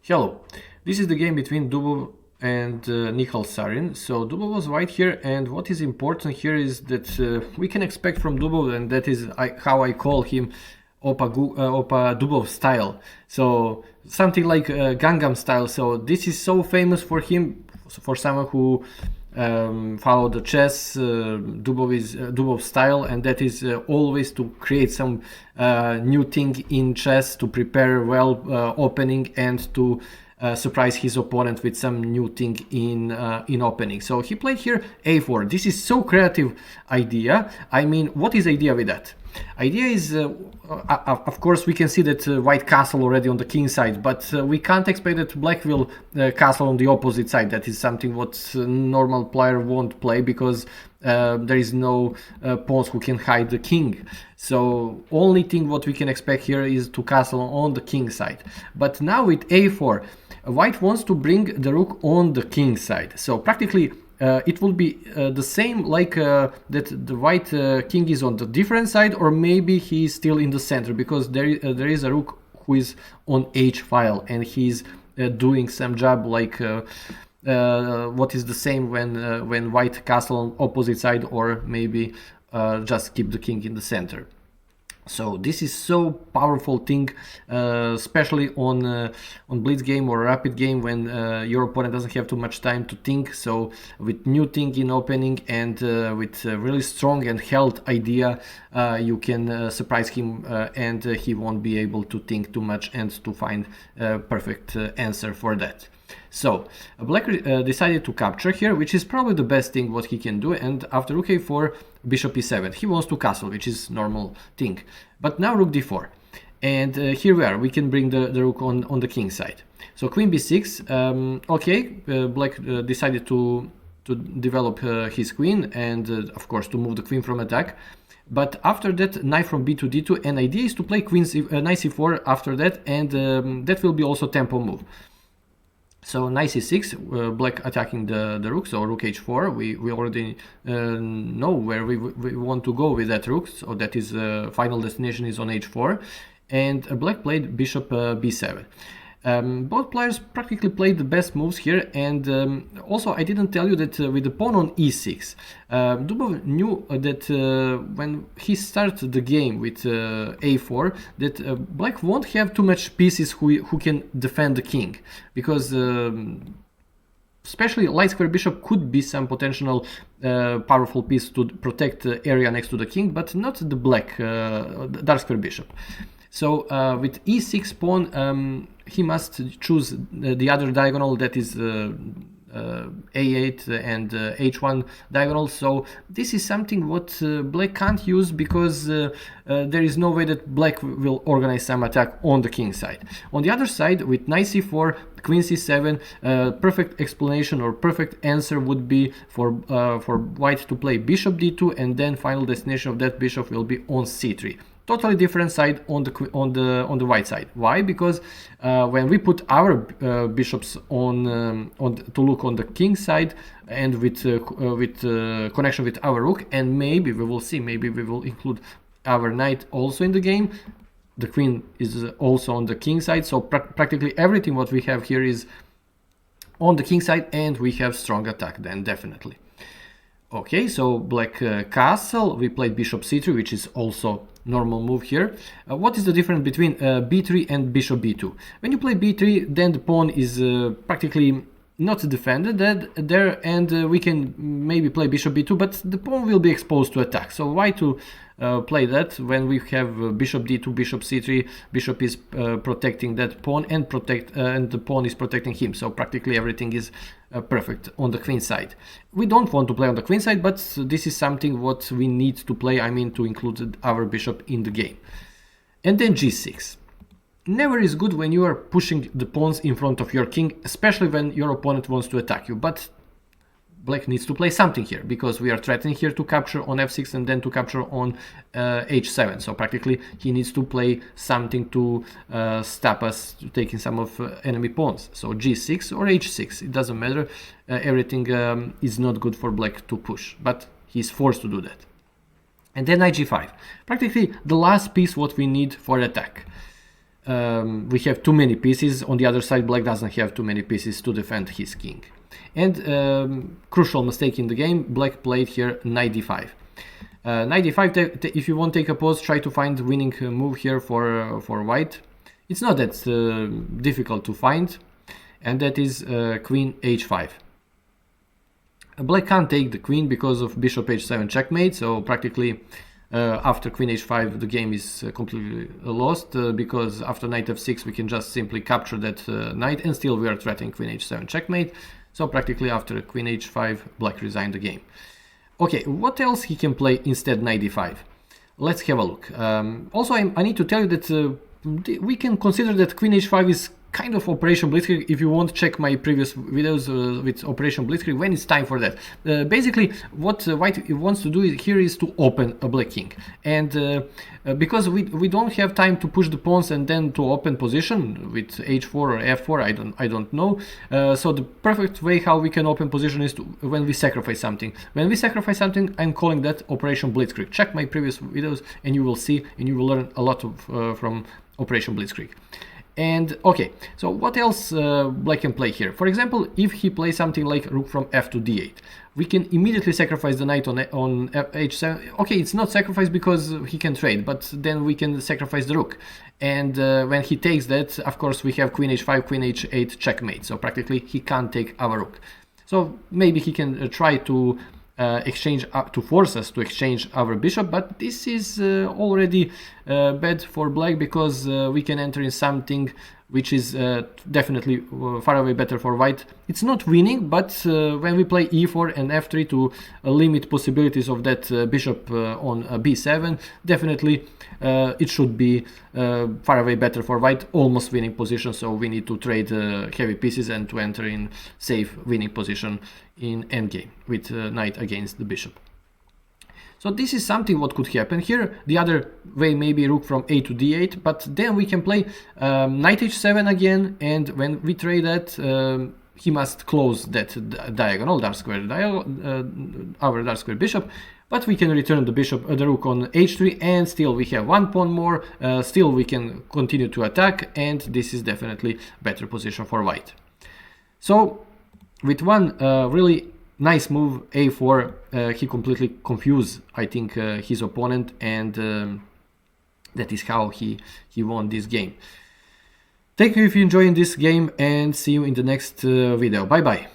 Hello, this is the game between Dubov and Nihal Sarin. So Dubov was white here, and what is important here is that we can expect from Dubov, and that is how I call him, Opa Dubov style. So something like Gangnam Style. So this is so famous for him, for someone who follow the chess. Dubov is Dubov style, and that is always to create some new thing in chess, to prepare well opening, and to surprise his opponent with some new thing in opening. So he played here a4. This is so creative idea. I mean, what is idea with that? Idea is, of course, we can see that white castle already on the king side, but we can't expect that black will castle on the opposite side. That is something what normal player won't play, because there is no pawns who can hide the king. So only thing what we can expect here is to castle on the king side. But now with a4, white wants to bring the rook on the king side. So practically it will be the same, like that the white king is on the different side, or maybe he is still in the center, because there is a rook who is on h file, and he's doing some job like what is the same when white castle on opposite side, or maybe just keep the king in the center. So this is so powerful thing, especially on blitz game or rapid game, when your opponent doesn't have too much time to think. So with new thing in opening, and with really strong and held idea, you can surprise him, and he won't be able to think too much and to find a perfect answer for that. So black decided to capture here, which is probably the best thing what he can do, and after rook a4, bishop e7, he wants to castle, which is normal thing. But now rook d4, and here we are, we can bring the rook on the king side. So queen b6, okay, black decided to develop his queen, and of course to move the queen from attack. But after that, knight from b to d2, and idea is to play queen knight c4 after that, and that will be also tempo move. So knight c6, black attacking the rook, so rook h4. We already know where we want to go with that rook, so that is final destination is on h4. And black played bishop b7. Both players practically played the best moves here, and also I didn't tell you that with the pawn on e6, Dubov knew that when he started the game with a4, that black won't have too much pieces who can defend the king, because especially light square bishop could be some potential powerful piece to protect the area next to the king, but not the black dark square bishop. So with e6 pawn, he must choose the other diagonal, that is a8 and h1 diagonal. So this is something what black can't use, because there is no way that black will organize some attack on the king side. On the other side, with knight c4, queen c7, perfect explanation or perfect answer would be for white to play bishop d2, and then final destination of that bishop will be on c3. Totally different side on the white side. Why? Because when we put our bishops on to look on the king side, and with connection with our rook, and maybe we will see, maybe we will include our knight also in the game. The queen is also on the king side, so practically everything what we have here is on the king side, and we have strong attack then, definitely. Okay, so black castle, we played bishop c3, which is also normal move here. What is the difference between b3 and bishop b2? When you play b3, then the pawn is practically not defended there, and we can maybe play bishop b2, but the pawn will be exposed to attack. So why to play that when we have bishop d2, bishop c3, bishop is protecting that pawn, and the pawn is protecting him. So practically everything is perfect on the queen side. We don't want to play on the queen side, but this is something what we need to play, I mean to include our bishop in the game. And then g6. Never is good when you are pushing the pawns in front of your king, especially when your opponent wants to attack you. But black needs to play something here, because we are threatening here to capture on f6 and then to capture on h7. So practically he needs to play something to stop us taking some of enemy pawns. So g6 or h6, it doesn't matter. Everything is not good for black to push, but he's forced to do that. And then knight g5, practically the last piece what we need for attack. we have too many pieces. On the other side, black doesn't have too many pieces to defend his king. And crucial mistake in the game, black played here knight d5. Knight d5, if you won't take a pause, try to find winning move here for white. It's not that difficult to find, and that is queen h5. Black can't take the queen because of bishop h7 checkmate, so practically after queen h5 the game is completely lost, because after knight f6 we can just simply capture that knight, and still we are threatening queen h7 checkmate. So practically after queen h5 black resigned the game. Okay, what else he can play instead knight d5? Let's have a look. Also I need to tell you that we can consider that queen h5 is kind of Operation Blitzkrieg. If you want to check my previous videos with Operation Blitzkrieg, when it's time for that. Basically, what white wants to do here is to open a black king, and because we don't have time to push the pawns and then to open position with h4 or f4, I don't know. So the perfect way how we can open position is when we sacrifice something. When we sacrifice something, I'm calling that Operation Blitzkrieg. Check my previous videos, and you will see, and you will learn a lot from Operation Blitzkrieg. And okay, so what else black can play here? For example, if he plays something like rook from f to d8, we can immediately sacrifice the knight on h7. Okay, it's not sacrifice because he can trade, but then we can sacrifice the rook. And when he takes that, of course, we have queen h5, queen h8 checkmate. So practically he can't take our rook. So maybe he can try to exchange to force us to exchange our bishop, but this is already bad for black, because we can enter in something which is definitely far away better for white. It's not winning, but when we play e4 and f3 to limit possibilities of that bishop on b7, definitely it should be far away better for white, almost winning position. So we need to trade heavy pieces and to enter in safe winning position in endgame with knight against the bishop. So this is something what could happen here. The other way maybe rook from a to d8, but then we can play knight h7 again, and when we trade that, he must close that diagonal, dark square our dark square bishop, but we can return the bishop, the rook on h3, and still we have one pawn more, still we can continue to attack, and this is definitely better position for white. So with one really nice move, a4, he completely confused, I think, his opponent, and that is how he won this game. Thank you if you enjoyed this game, and see you in the next video. Bye bye.